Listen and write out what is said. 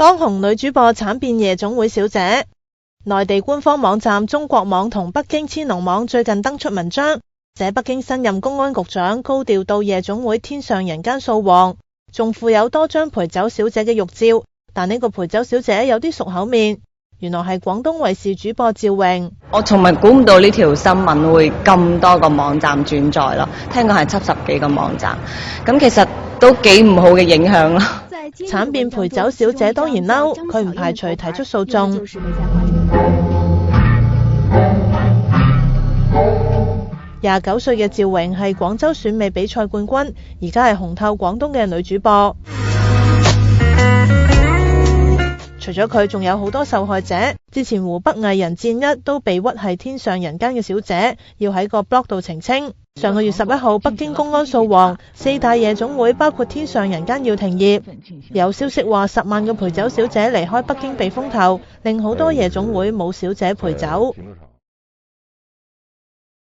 當紅女主播慘變夜總會小姐。內地官方網站中國網同北京千龍網最近登出文章，寫北京新任公安局長高調到夜總會天上人間掃黃，仲附有多張陪酒小姐嘅玉照，但呢個陪酒小姐有啲熟口面，原來係廣東衛視主播趙詠。我從來估唔到呢條新聞會咁多個網站轉載咯，聽講係70幾個網站，咁其實都幾唔好嘅影響咯。慘變陪酒小姐當然嬲，佢唔排除提出訴訟。29歲嘅趙詠係廣州選美比賽冠軍，而家係紅透廣東嘅女主播。除咗佢，仲有好多受害者。之前湖北藝人戰一都被屈係天上人間嘅小姐，要喺個 blog 度澄清。上個月11號，北京公安掃黃，4大夜總會包括天上人間要停業。有消息話10萬個陪酒小姐離開北京避風頭，令好多夜總會冇小姐陪酒。